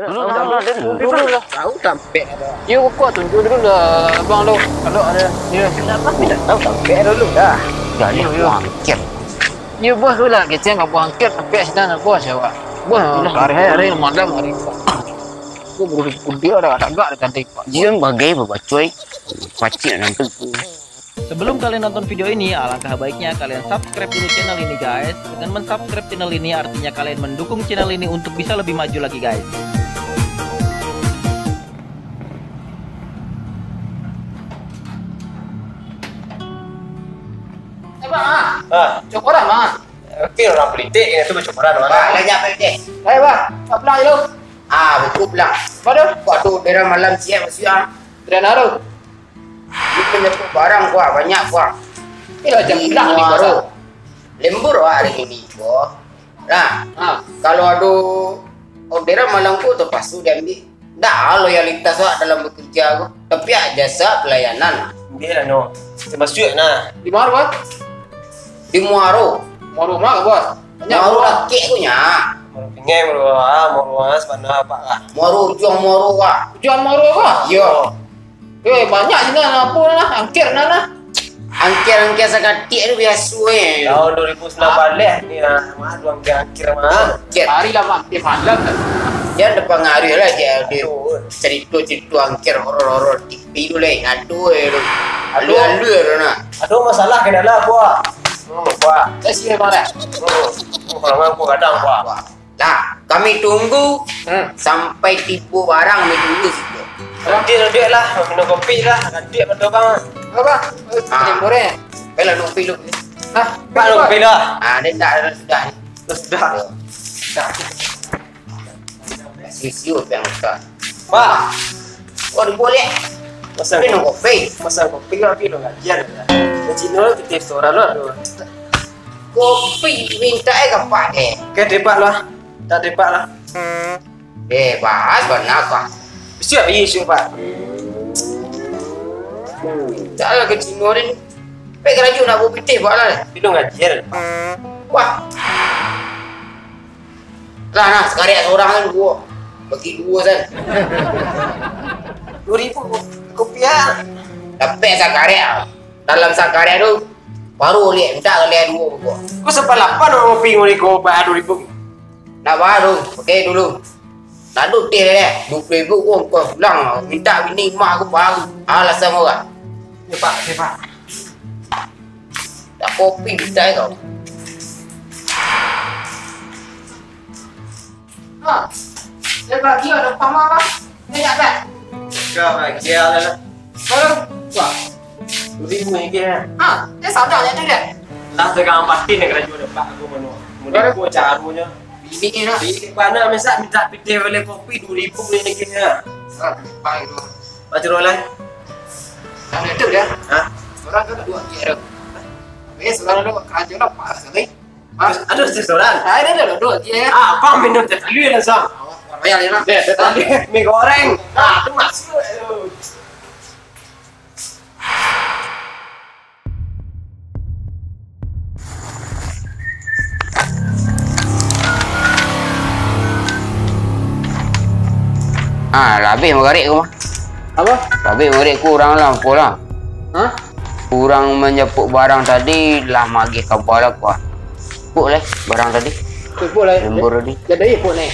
Dulu lah. Tahu sampai. Ya kau tunjuk dulu lah abang tu. Kalau ada dia apa tidak tahu sampai dulu dah. Jadi angker. Ya bos tu lah kita enggak buang angker sampai sana bos ya pak. Bos hari malam hari. Aku baru dia dah agak ganti pak. Dia bagai bapak cuy. Pacik nanti. Sebelum kalian nonton video ini, alangkah baiknya kalian subscribe dulu channel ini guys. Dengan mensubscribe channel ini artinya kalian mendukung channel ini untuk bisa lebih maju lagi guys. Cokoran mah. Okey orang politik itu bercokoran orang. Pak, lagi apa ini? Hai bang, tak pulang je lu. Betul pulang. Mana? Waktu daerah malam siap siang. Dari mana? Dia penyebut barang gua banyak gua. Ini jam pulang ni baru. Lembur hari ini gua. Nah, kalau ada orderan malam gua terpaksa diambil. Dah loyalitas gua dalam bekerja gua. Tapi jasa pelayanan. Dia no. Termasuk nah. Di mana bos? Di Muaro. Mau rumah ke bos? Muaro rakit punya. Pingai mau sebenarnya apa lah. Muaro juang Muaro gua. Jual mau apa? Yo. Banyak sini apa lah, angkir nana. Angker sakatik tu biasa Tahun 2009 balik ni mah dua akhir mah. Hari lah mampir malam. Dia ada pengaruh lah dia cerita angker horor-horor TV tu lain. Aduh nak. Aduh masalah ke dalam gua. Gua. Saya sini mana? Kalau gua kadang gua. Nah, kami tunggu sampai tipu barang kami tunggu situ. Dia lah, minum kopi lah. Dia pada bang. Apa? Timurnya. Bela kopi lu. Pak lu kopi dah. Dia tak sudah ni. Sudah. Sisiu yang besar. Pak. Kau boleh. Minum kopi. Masa kopi lah kilo gajian. Di Cina kita restoran lah. Kopi minta kapan deh? Ke depak lah. Tak depak lah. Bahas benar kah? Siap isu Pak. Tak lah ke Cina ni. Baik kerajaan nak buat pitih buat lah. Minum gajian. Wah. Lah sekarang seorang kan gua. Bagi dua kan. 2,000 kopi ah. Dapat sakarya. Dalam sakarya tu baru lihat minta kalian dua gua. Kau sampai 8 orang kopi ngori kau Pak 2,000. Nak baru, pakai dulu. Tak ada teh deh. 20,000 gua kau pulang minta bini mak aku baru. Alasan orang. Ya Pak, ya Pak. Tak kopi minta kau. Saya bagi ada pama apa? Ini tak ada. Kau bagi lah. Baru. Wah. 2,000 lagi ah. Dia sadar je dia. Lah tegang pasti nak kerajaan Pak aku mana. Mula aku carunya. Bini nak. Di mana masa minta pitih oleh kopi 2,000 boleh lagi ah. Baik tu. Macam mana? Kan itu dia. Orang kan dua kira. Sekarang ada kerajaan apa sekali? Ada restoran. Ada dua kira. Apa minum teh talu lah sang. Bayar dia nak. Teh talu mie goreng. Tu masuk. Lebih mengarik kau mah. Apa? Lebih mengarik kurang lah, pola. Kurang menjemput barang tadi lah magi kabar aku. Puk lah barang tadi. Puk lah. Lembur tadi. Jadi puk ni.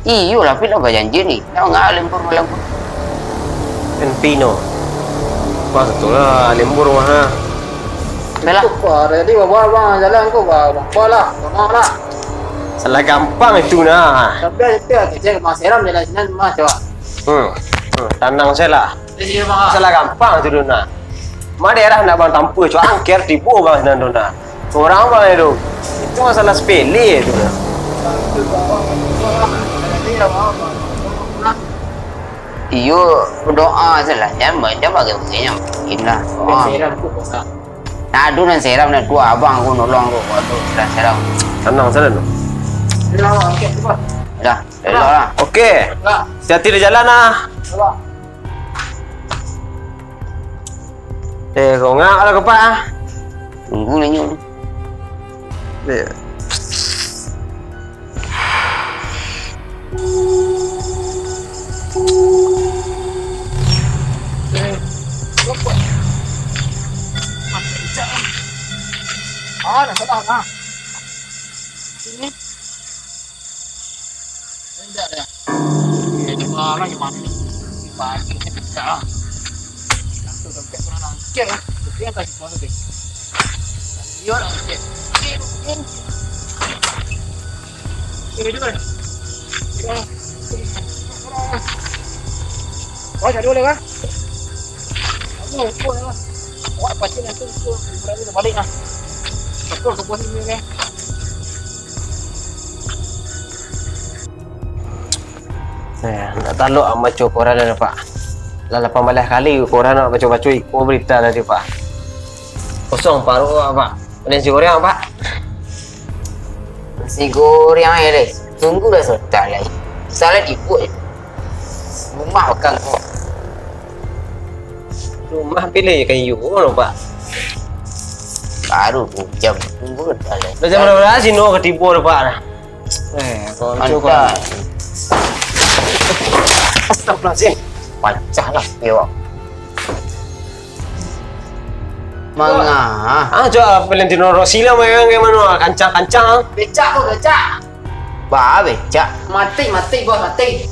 Iyo lah, tapi dah janji ni. Dah nggak lembur malam pun. Pino. Pas tu lah lembur mah. Belah. Jadi bawa bang jalan kau bawa lah, bawa lah. Salah gampang itu nah. Tapi kita masih seram jalan sini mah coba. Tanang saya lah. Di sini bang. Salah gampang tu nah. Mana daerah nak bang tampu cuma angker tipu bang dan dona. Orang bang itu. Itu masalah sepele itu nah. Iyo berdoa salah jangan dia bagi begini inlah. Seram tu kosa. Nah, aduh nan seram nak dua abang aku nolong aku. Aduh, dah seram. Tenang sana tu. Dah okey tu. Dah, lah. Okey. Dah. Hati-hati di jalan ah. Coba. Kau ngak lah kepak ah. Tunggu nanya tu. ah. Sini. Tidak ada. Ini malah gimana? Pagi ini bisa. Langsung sampai pernah nangkir lah. Itu yang kasih kuasa deh. Iya lah. Ini dulu. Wah, jadi boleh kan? Aku boleh lah. Wah, pasti nanti aku berani balik lah. Betul ke posisi ni. Nak taluk baca koran dah Pak. Dah 18 kali koran nak baca-baca ikut berita tadi Pak. Kosong paruh Pak. Nasi goreng Pak. Nasi goreng ya deh. Tunggu dah sudah lah. Salah dibuat. Rumah makan kok. Rumah pilih kayu loh Pak. Baru jam tunggu dah lah. Dah jam berapa sih no ketipu dah Pak. Kalau Anda astagfirullahaladzim. pecah lah dia. Manga. Coba Valentino Rossi lah main gimana? Kancang-kancang. Becak kok becak. Bah becak. Mati bos mati.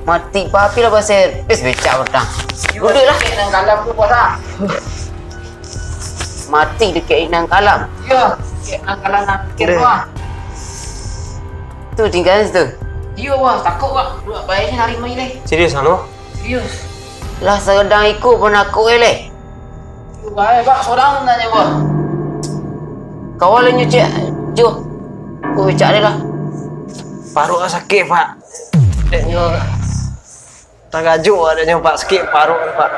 Mati papi lah bos servis becak petang. Duduk lah nang kalam tu bos ah. Mati dekat nang kalam. Ya, nang kalah nak kira wah. Tu tinggal situ. Dia wah takut wah. Dua bayi ni hari mai leh. Serius anu? Serius. Lah sedang ikut pun aku eleh. Baik pak, seorang nanya wah. Kawan nyuci. Jo. Aku becak dia lah. Paruh sakit Pak. Deknya tak gajuk adanya Pak sakit paruh Pak.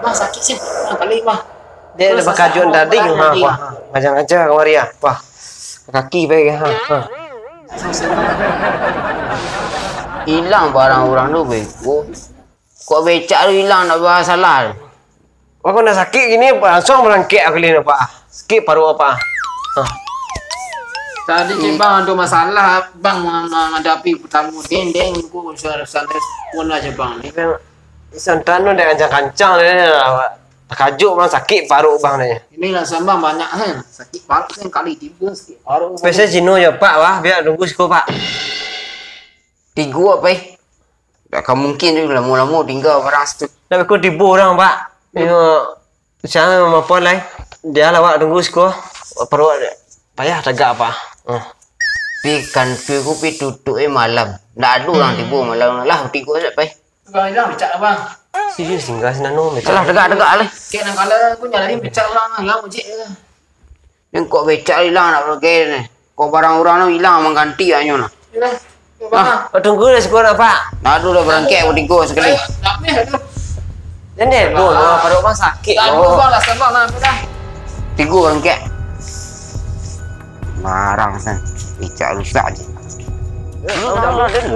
Mah sakit sih. Kali mah. Dia ada bakajuan dading ha Pak. Macam aja kemari ya. Wah. Kaki baik ha. Hilang barang orang tu bego. Kok becak tu hilang nak buat salah. Aku nak sakit gini langsung merangkak aku ni Pak. Sakit paruh apa? Tadi bang ada masalah bang menghadapi tamu dendeng ku santai pun aja bang ni. Santan tu dah kancang-kancang dia. Terkajuk bang sakit paruh bang ni. Inilah sambang banyak kan. Sakit paruh kan kali tiba sakit paruh. Biasa Cino je Pak wah biar tunggu sikit Pak. Di gua apa tak mungkin juga lama-lama tinggal barang situ. Dah aku tibu orang Pak. Saya mampu lah. Dia lawak tunggu sikit. Perut payah tegak apa. Pi ku pi tutup malam. Tak ada orang tiba malam lah tiga sat pai. Bang hilang becak bang. Serius tinggal sini no. Salah tegak-tegak lah. Kek nang kala punya lari becak orang hilang ojek ke. Yang kok becak hilang nak pergi ni. Kok barang orang tu hilang mengganti aja nah. Yalah. Bang. Tunggu dah sikit Pak. Tak ada dah berangkat pun tiga sekali. Tak meh tu. Dan dia paruh bang sakit. Tak ada bang dah sambang nak dah. Tiga berangkat. Barang san. Becak rusak je.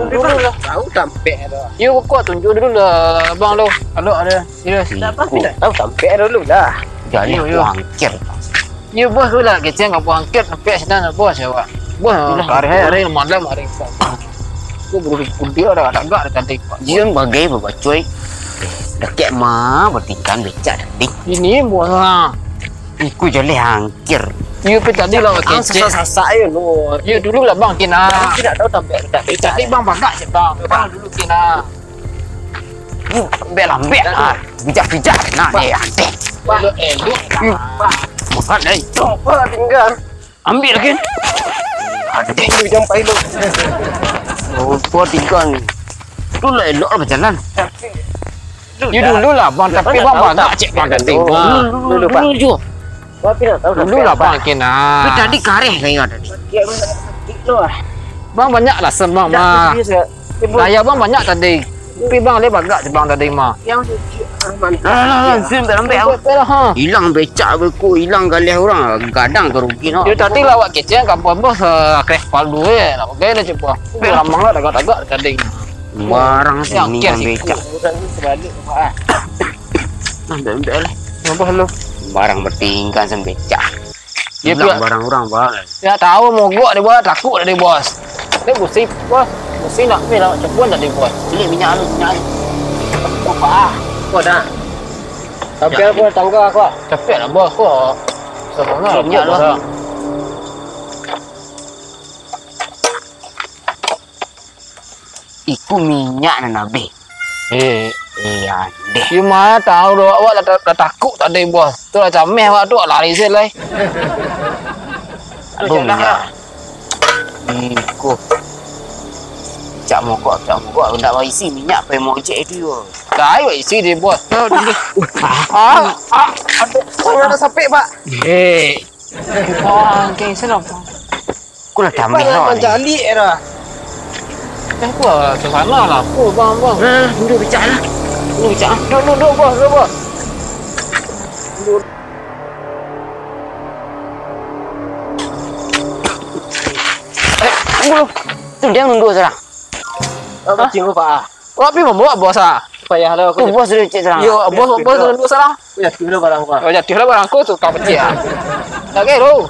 Dulu lah. Tahu tampek dah. You kuat tunjuk dulu lah bang lo. Kalau ada serius. Tak apa Tak tahu tampek dulu dah. Jadi aku angkir. You bos tu lah kecil ngap angkat tampek sana bos ya wak. Bos hari malam hari. Aku baru dia dah agak tadi. Jian bagai berbacoy. Dekat mah bertingkan becak tadi. Ini bos lah. Iku joleh angkir. You pergi tadi lah kecil. Sasak je no. You dulu lah bang kena. Tidak tahu tampek tak. Tadi bang bagak je bang. Bang dulu kena. You lambat lah. Bijak-bijak nak dia adik. Elok. Makan dah. Coba tinggal. Ambil lagi. Adik tu jampai lu. Oh, kau tinggal ni. Tu lah elok lah berjalan. You dulu lah bang. Tapi bang bagak cik bang tadi. Dulu Pak. Dulu. Tapi nak tahu Dulu lah bang kena. Tapi tadi kareh kayaknya tadi. Bang banyak lah sembang mah. Saya bang banyak tadi. Tapi bang dia bagak je bang tadi mah. Yang Lah, film tak nampak aku. Hilang becak berku, hilang galih orang. Kadang kerugi no. Dia tadi lah awak kecil kampung bos kreh paldu nak pakai dah cepat. Ramang lah agak-agak tadi. Barang sini kan becak. sebalik Pak. Nampak lah. Apa lu? Barang bertingkan sem becak. Dia Hilang pula- barang orang bang. Ya tahu mogok dia buat takut dia bos. Dia gusip bos. Mesti nak ni lah cepuan tadi bos. Beli minyak lu, minyak lu. Apa dah? Tapi apa tangga aku? Capek lah bos kok. Minyak lah. Iku minyak na nabi. Ande. Gimana tahu doh awak dah takut tadi bos. Tu lah cameh awak tu lari selai. Aduh minyak. Iku. Cak mokok ndak mau isi minyak pe mau cek dia. Dah awak isi dia bos. Aduh. Ada sampai pak. Keng senap. Ku lah damai lah. Jali era. Apa suasana lah. Apa bang. Duduk bicara lah. Duduk bos. Tu dia nunduk sekarang. Apa cinggu pak? Tapi membawa bos ah. Supaya ada Tu aku. bos dia cek sekarang. Yo bos nunduk sekarang. Ya, gimana barang gua? Oh jadi lah barangku tu kau pecah. Tak kira lu.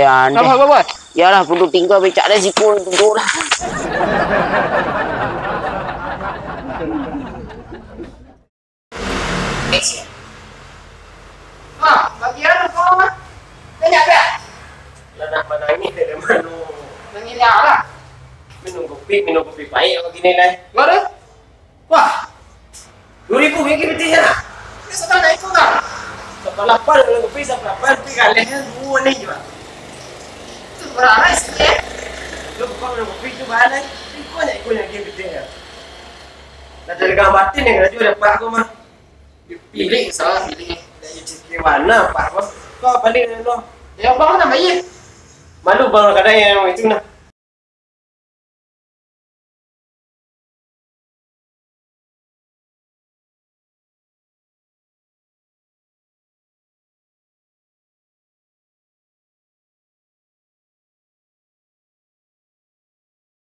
Ande. Apa bos? Yalah kudu tinggal becak dah siku duduk lah. Bagian kau mah. Tanya apa? Lah mana ini dari mana? Tanya lah. Minum kopi pahit apa gini lah. Mana? Wah, 2000 bikin betul ya. ni sedang naik tu tak? Sebelah apa dengan kopi sebelah apa pergi kalian dua ni je. Tu berapa sih? Lu bukan minum kopi tu bahan ni. Ikut yang game betul ya. Dah dari gambar batin yang raju dapat aku mah. Pilih salah pilih. Dari cikir mana pak bos? Kau balik lo. Ya bang nama ye. Malu bang kadang yang itu nah.